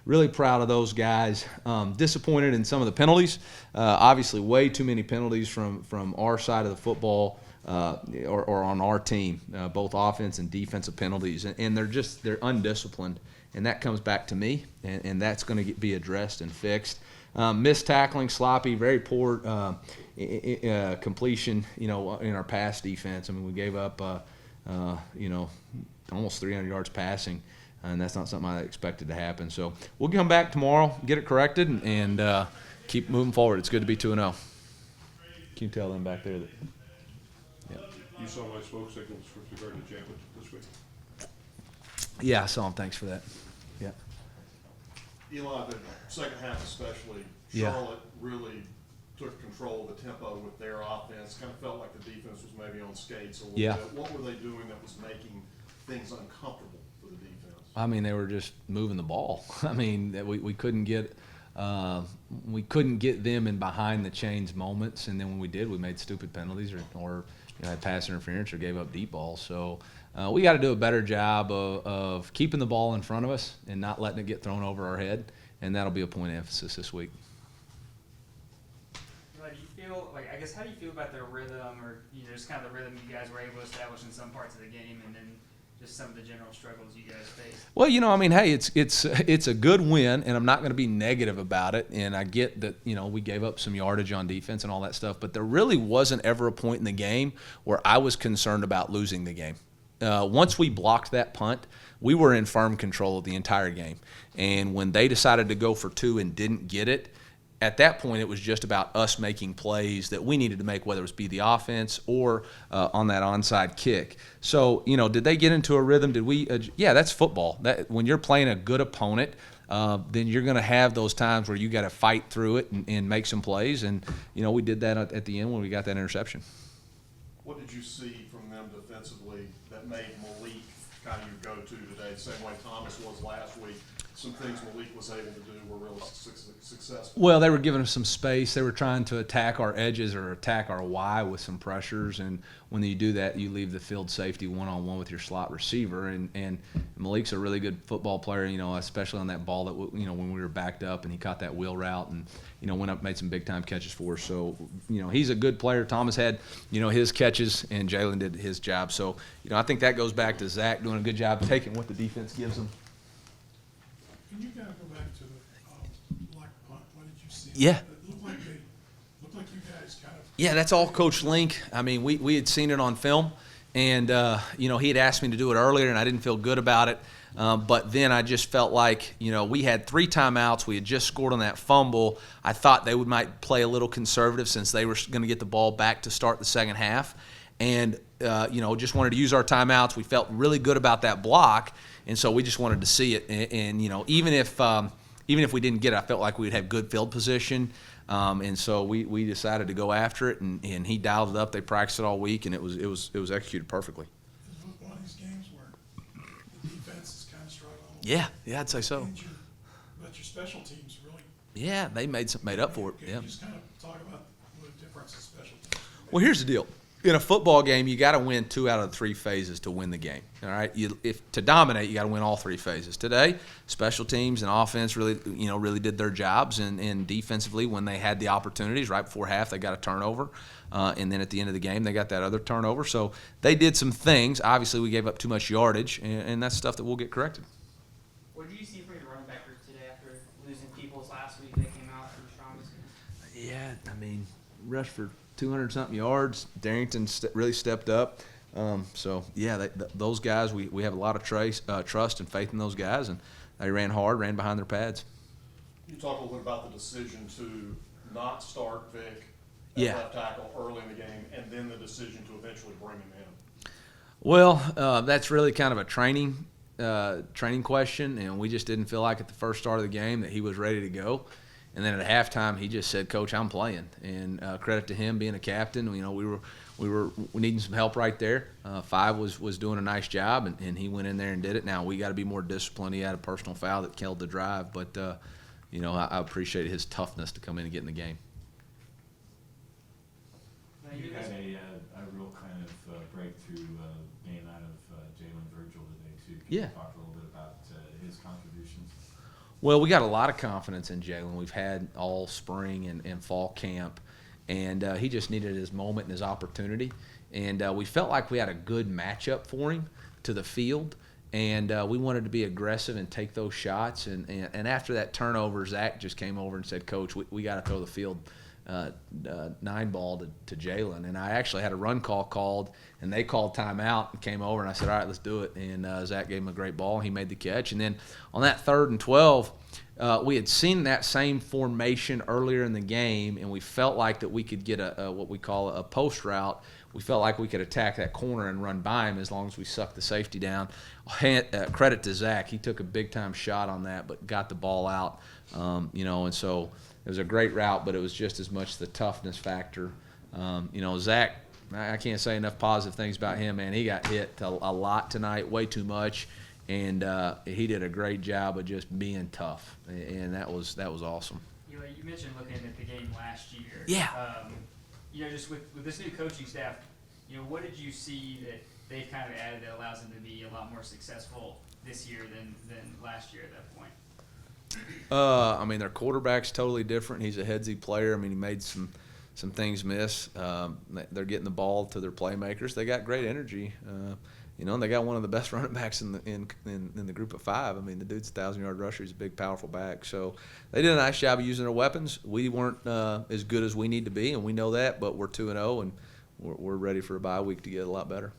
really proud of those guys. Disappointed in some of the penalties. Obviously, way too many penalties from our side of the football. Or on our team, both offense and defensive penalties, and they're undisciplined, and that comes back to me, and that's going to be addressed and fixed. Missed tackling, sloppy, very poor completion, in our pass defense. I mean, we gave up, almost 300 yards passing, and that's not something I expected to happen. So we'll come back tomorrow, get it corrected, and keep moving forward. It's good to be 2-0. Can you tell them back there that? You saw my smoke signals with regard to Jalen this week? Yeah, I saw him. Thanks for that. Yeah. Eli, the second half especially, Yeah. Charlotte really took control of the tempo with their offense. Kind of felt like the defense was maybe on skates a little bit. What were they doing that was making things uncomfortable for the defense? I mean, they were just moving the ball. I mean, we couldn't get them in behind the chains moments, and then when we did, we made stupid penalties or had pass interference or gave up deep balls. So we got to do a better job of keeping the ball in front of us and not letting it get thrown over our head, and that'll be a point of emphasis this week. Do you feel like, I guess, how do you feel about their rhythm, or just kind of the rhythm you guys were able to establish in some parts of the game, and then just some of the general struggles you guys faced? Well, hey, it's a good win, and I'm not going to be negative about it. And I get that, we gave up some yardage on defense and all that stuff, but there really wasn't ever a point in the game where I was concerned about losing the game. Once we blocked that punt, we were in firm control of the entire game. And when they decided to go for 2 and didn't get it, at that point, it was just about us making plays that we needed to make, whether it was be the offense or on that onside kick. So, did they get into a rhythm? Did we? Yeah, that's football. When you're playing a good opponent, then you're going to have those times where you got to fight through it and make some plays. And, we did that at the end when we got that interception. What did you see from them defensively that made Malik kind of your go-to today, the same way Thomas was last week? Some things Malik was able to do were really successful. Well, they were giving us some space. They were trying to attack our edges or attack our Y with some pressures. And when you do that, you leave the field safety one-on-one with your slot receiver. And Malik's a really good football player, especially on that ball that, when we were backed up and he caught that wheel route and, went up and made some big-time catches for us. So, he's a good player. Thomas had, his catches, and Jalen did his job. So, I think that goes back to Zach doing a good job taking what the defense gives him. Can you kind of go back to the block punt? What did you see? Yeah. It looked like you guys kind of. Yeah, that's all Coach Link. I mean, we had seen it on film, and he had asked me to do it earlier, and I didn't feel good about it. But then I just felt like, we had 3 timeouts. We had just scored on that fumble. I thought they might play a little conservative since they were going to get the ball back to start the second half. And, just wanted to use our timeouts. We felt really good about that block, and so we just wanted to see it. And even if we didn't get it, I felt like we'd have good field position. And so we decided to go after it, and he dialed it up. They practiced it all week, and it was executed perfectly. It was one of these games where the defense is kind of struggling. Yeah, I'd say so. But your special teams really. Yeah, they made up for it. Can Yeah. you just kind of talk about what the difference in special teams? Well, here's the deal. In a football game, you got to win 2 out of the 3 phases to win the game. All right, to dominate, you got to win all 3 phases. Today, special teams and offense really did their jobs, and defensively, when they had the opportunities right before half, they got a turnover, and then at the end of the game, they got that other turnover. So they did some things. Obviously, we gave up too much yardage, and that's stuff that we'll get corrected. What did you see from your running back group today after losing Peoples last week? They came out from the strongest. Yeah, I mean, rushed for 200-something yards. Darrington really stepped up. So, yeah, those guys, we have a lot of trust and faith in those guys, and they ran hard, ran behind their pads. You talk a little bit about the decision to not start Vic at left tackle early in the game, and then the decision to eventually bring him in. Well, that's really kind of a training question, and we just didn't feel like at the first start of the game that he was ready to go. And then at halftime, he just said, "Coach, I'm playing." And credit to him being a captain. We were needing some help right there. Five was doing a nice job, and he went in there and did it. Now we got to be more disciplined. He had a personal foul that killed the drive, but I appreciated his toughness to come in and get in the game. You had a real kind of breakthrough game out of Jalen Virgil today too. Can you talk a little bit about his contributions? Well, we got a lot of confidence in Jalen. We've had all spring and fall camp, and he just needed his moment and his opportunity. And we felt like we had a good matchup for him to the field, and we wanted to be aggressive and take those shots. And after that turnover, Zach just came over and said, "Coach, we got to throw the field 9 ball to Jalen." And I actually had a run call called, and they called timeout and came over, and I said, "All right, let's do it." And Zach gave him a great ball. He made the catch. And then on that 3rd and 12, we had seen that same formation earlier in the game, and we felt like that we could get a what we call a post route. We felt like we could attack that corner and run by him as long as we sucked the safety down. Credit to Zach. He took a big-time shot on that, but got the ball out, and so it was a great route, but it was just as much the toughness factor. Zach, I can't say enough positive things about him, man. He got hit a lot tonight, way too much, and he did a great job of just being tough, and that was awesome. You mentioned looking at the game last year. Yeah. Just with this new coaching staff, what did you see that they've kind of added that allows them to be a lot more successful this year than last year at that point? Their quarterback's totally different. He's a headsy player. He made some things miss. They're getting the ball to their playmakers. They got great energy. They got one of the best running backs in the group of 5. The dude's a 1,000-yard rusher. He's a big, powerful back. So they did a nice job of using their weapons. We weren't as good as we need to be, and we know that. But we're 2-0, and we're ready for a bye week to get a lot better.